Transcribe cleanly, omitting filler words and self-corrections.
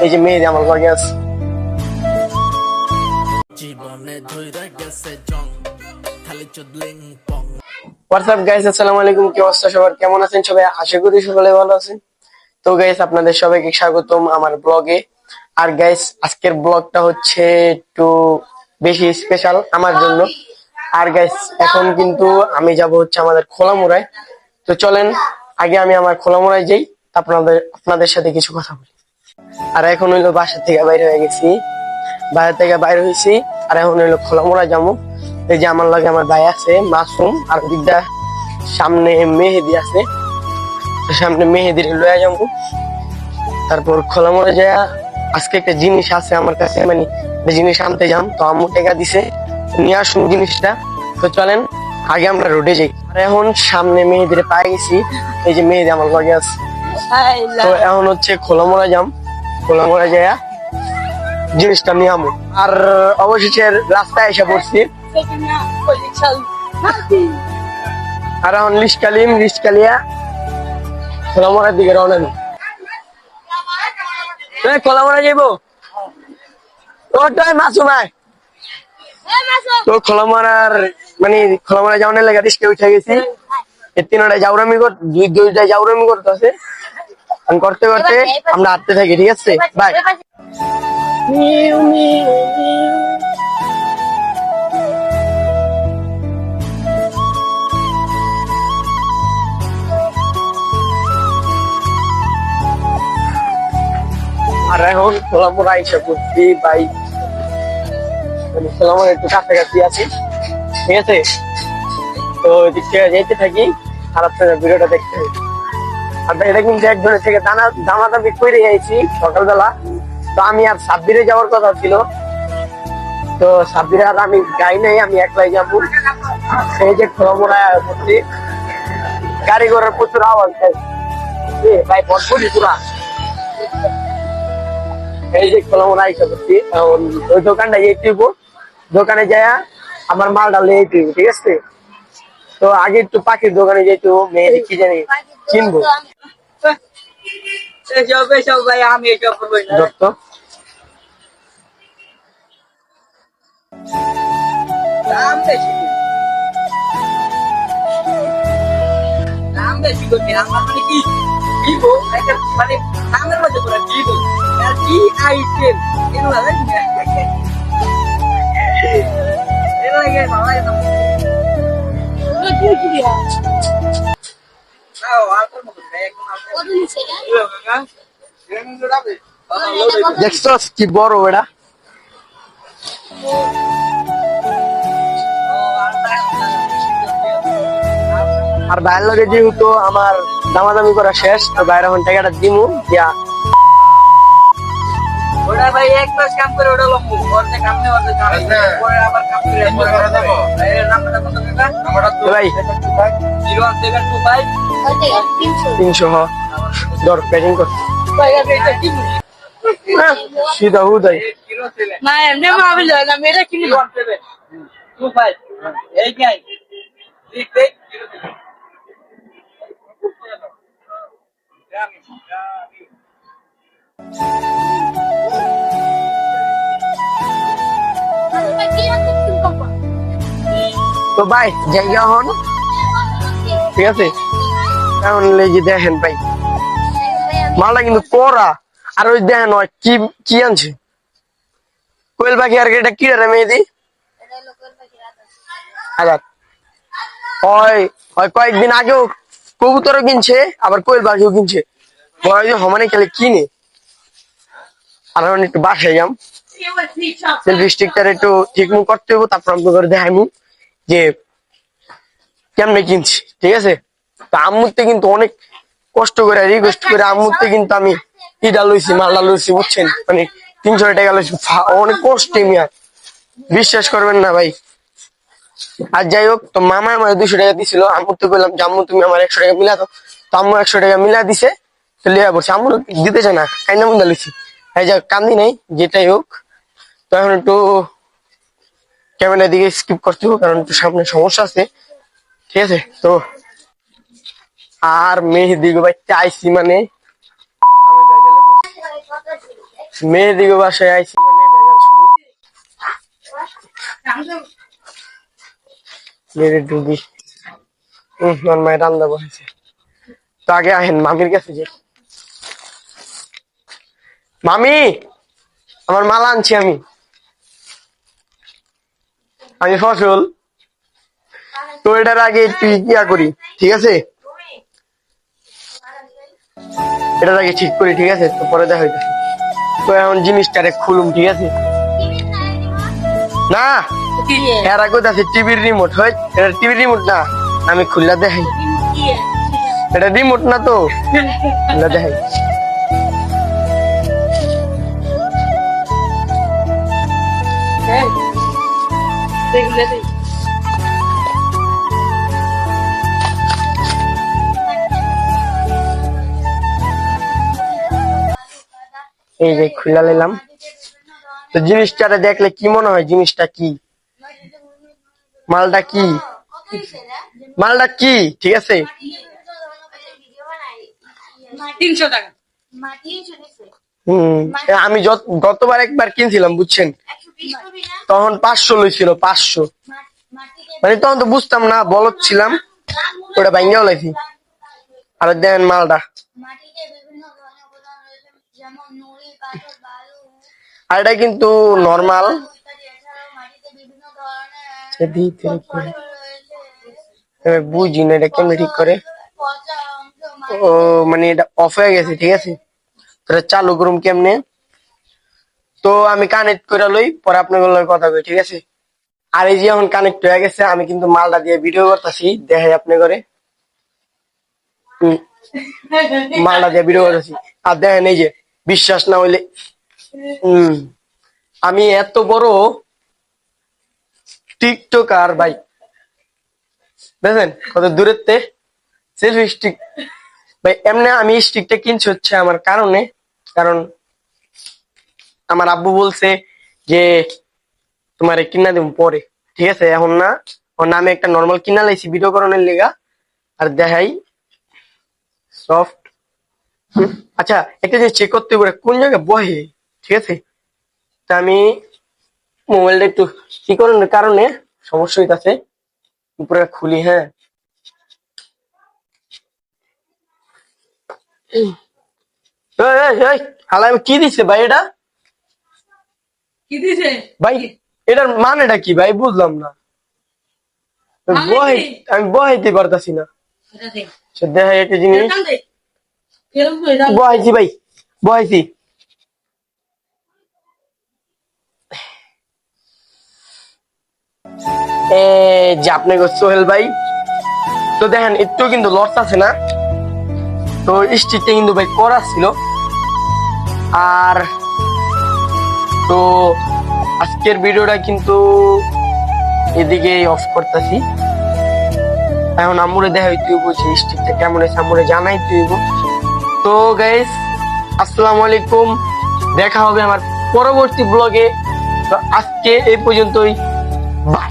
এই যে মেহেদি আমার লগে আছে। হোয়াটসঅ্যাপ গাইস, আসসালামু আলাইকুম। কি অবস্থা সবার, কেমন আছেন সবাই? আশা করি সকলে ভালো আছেন। তো গাইস, আপনাদের সবাইকে স্বাগতম আমার ব্লগে। আর গাইস, আজকের ব্লগটা হচ্ছে একটু বেশি স্পেশাল আমার জন্য। আর গাইস, এখন কিন্তু আমি যাব হচ্ছে আমাদের খোলামুড়ায়। তো চলেন আগে আমি আমার খোলামুড়ায় যাই, আপনাদের সাথে কিছু কথা বলি। আর এখন হইলো বাসা থেকে বাইরে হয়ে গেছি, বাইরে থেকে বাইরে হয়েছি। আর এখন হইলো খোলামুড়ায় যাবো। এই যে আমার লাগে আমার ভাই আছে মাসুম, আর দিকটা সামনে মেহেদি আছে, সামনে মেহেদির লয়ে যাবো। তারপর খোলামুড়ায় যায় আজকে একটা জিনিস আছে আমার কাছে, মানে জিনিস আনতে যাম। তো আম্মু টাকা দিছে, নিয়ে আসুন জিনিসটা। তো চলেন আগে আমরা রোডে যাই। আর এখন সামনে মেহেদিরে পাই গেছি, এই যে মেহেদি আমার লগে আছে। তো এখন হচ্ছে খোলামুড়া যাম, খোলামুড়া যায় জিনিসটা নিয়ে আমু। আর অবশেষে রাস্তায় এসে পড়ছি। আর এখন লিশকালিয়া খোলামুড়ার দিকে রওনা দিই। খোলামুড়া যাইবো ওটাই মাসুমাই। তো খোলামুড়ার মানে খোলামুড়া যাওয়ার লেগে রিস্কে উঠে গেছি। এই তিনটায় জাউরামি দুইটায় জাউরামি করতেছে। করতে করতে আমরা হাঁটতে থাকি, ঠিক আছে বাই। আর এখন খোলামুড়া এসে পড়ছি ভাই, খোলামুড়া একটু কাছাকাছি আছি, ঠিক আছে। তো যেতে থাকি আর আপনারা ভিডিওটা দেখতে হবে। আর এটা কিন্তু একজনের থেকে দামাদামি করে যাইছি সকালবেলা। তো আমি আর সাব্বিরে যাওয়ার কথা ছিল, তো সাব্বিরে আর আমি যাই নাই, আমি একলাই যাবো। সেই যে খোলামুড়া করছি, গাড়ি ঘোড়ার প্রচুর আওয়াজ ভাই, ভরপুরি পুরা। এই যে খোলামুড়া আইসা করছি, ওই দোকানটা যেতে দোকানে যায় আমার মালটা লেগে দিব, ঠিক আছে। তো আগে একটু পাখির দোকানে যেতে মেয়ের কি জানি কিনবো। ভাই আমি এসব দত্ত নাম বেশি করবি আমার মানে কি দিব, মানে নামের মধ্যে করে দিব আর কি আইটেম এগুলো লাগে বাবা। দেখছস কি বড় এটা। আর বাইরের লগে যেহেতু আমার দামাদামি করা শেষ, তো বাইরে এখন টাকাটা দিমু দিয়া ওটা ভাই এক মাস কাম করে ওটা লম্বু করতে কাম নেই, ওটা কাম করে আবার কাম করে পরে করে দেব। এই নাম্বারটা কত টাকা? নাম্বারটা তো ভাই 0175 300 হ দর প্যাকিং কর ভাই। এটা কি সিধা হুদাই না, এমনি মাবিল না, মেরা কিনি 1725 এই কি ঠিক ঠিক। তো ভাই জায়গা হন, ঠিক আছে। এখন লেগে দেখেন ভাই মালটা কিন্তু করা। আর ওই দেখেন কি কি আনছে কোয়েল পাখি। আর এটা কি রে মেহেদি? কয়েকদিন আগেও কবুতরও কিনছে, আবার কোয়েল পাখিও কিনছে। হমানে খেলে কিনে। আর একটু বাসায় যাম, সেলফি স্টিকটা একটু ঠিক মতো করতে হবো, তারপর আমি করে দেখাইমু যে কেমনে কিনছি, ঠিক আছে। তো আম্মুতে কিন্তু অনেক কষ্ট করে রিকোয়েস্ট করে আম্মুতে কিন্তু আমি ইটা লইছি, মালটা লইছি, বুঝছেন, মানে 300 টাকা লইছি, অনেক কষ্টে মিয়া, বিশ্বাস করবেন না ভাই। আর যাই হোক, তো মামা আমার 200 টাকা দিছিল, আম্মুতে বললাম যে আম্মু তুমি আমার 100 টাকা মিলা দাও। তো আম্মু 100 টাকা মিলা দিছে, তো লিয়া পড়ছে। আম্মু দিতে চায় না, কাইনা মুন্দা লইছি। এই যা কান্দি নাই, যেটাই হোক। তো এখন একটু ক্যামেরার দিকে স্কিপ করতে হবে, কারণ একটু সামনে সমস্যা আছে, ঠিক আছে। তো আর মেহেদি বাইতে আইসি, মানে মেহেদিকে বাসায় আইছি মানে ভেজাল শুরু। মেরে ডুবি আমার মায়ের রান্না বসেছে। তো আগে আহেন মামির কাছে যে, মামি আমার মাল আনছি আমি আমি ফসল। তো এটার আগে একটু ইয়া করি, ঠিক আছে? এটার আগে ঠিক করি, ঠিক আছে? তো পরে দেখা হইতেছে। তো এখন জিনিসটারে খুলুম, ঠিক আছে? না এর আগে আছে টিভির রিমোট, হয় এটা টিভির রিমোট না, আমি খুললা দেখাই। এটা রিমোট না তো, খুললা দেখাই। এই যে খুলে নিলাম। তো জিনিসটা দেখলে কি মনে হয়? জিনিসটা কি, মালটা কি, মালটা কি, ঠিক আছে? 300 টাকা। আমি গতবার একবার কিনছিলাম, বুঝছেন? তখন 500 লইছিল, 500। মানে তখন তো বুঝতাম না, বলদ ছিলাম, ওটা ভাঙ্গেও লাইছি। আর দেন মালটা, আর এটা কিন্তু নর্মাল। বুঝি না এটা কেমনি ঠিক করে। ও মানে এটা অফ হয়ে গেছে, ঠিক আছে? তোরা চালু করুম কেমনে? তো আমি কানেক্ট করে লই, পরে আপনাদের লগে কথা কই, ঠিক আছে? আর এই যে এখন কানেক্ট হয়ে গেছে, আমি কিন্তু মালটা দিয়ে ভিডিও করতেছি, দেখাই আপনি করে। মালটা দিয়ে ভিডিও করতেছি, আর দেখেন এই যে, বিশ্বাস না হইলে আমি এত বড় টিকটকার ভাই, বুঝলেন? কত দূরের তে সেলফি স্টিক ভাই। এমনি আমি স্টিকটা কিনছি হচ্ছে আমার কারণে, কারণ আমার আব্বু বলছে যে তোমার কিনা দিব পরে, ঠিক আছে? এখন না, ওর নামে একটা নর্মাল কিনা লাইছি ভিডিও করানোর লেগা। আর দেখাই সফট। আচ্ছা একটা যে চেক করতে পারে কোন জায়গায় বহে, ঠিক আছে? তা আমি মোবাইলটা একটু কি করানোর কারণে সমস্যা হইতাছে, উপরে খুলি। হ্যাঁ হালাই কি দিচ্ছে ভাই এটা? কি দিছে ভাই এটার মানেটা কি ভাই? বুঝলাম না। আমি বহাইতে পারতাছি না। দেখা একটা জিনিস বহাইছি ভাই, বহাইছি। যে আপনাকে সোহেল ভাই, তো দেখেন একটু কিন্তু লস আছে না? তো স্টিকটা কিন্তু ভাই করা ছিল। আর তো আজকের ভিডিওটা কিন্তু এদিকে অফ করতেছি। এখন আমুরে দেখা হইতে বলছি স্টিকটা কেমন আছে, আমুরে জানাই তুইব। তো গাইস আসসালামু আলাইকুম, দেখা হবে আমার পরবর্তী ব্লগে। তো আজকে এই পর্যন্তই, বাই।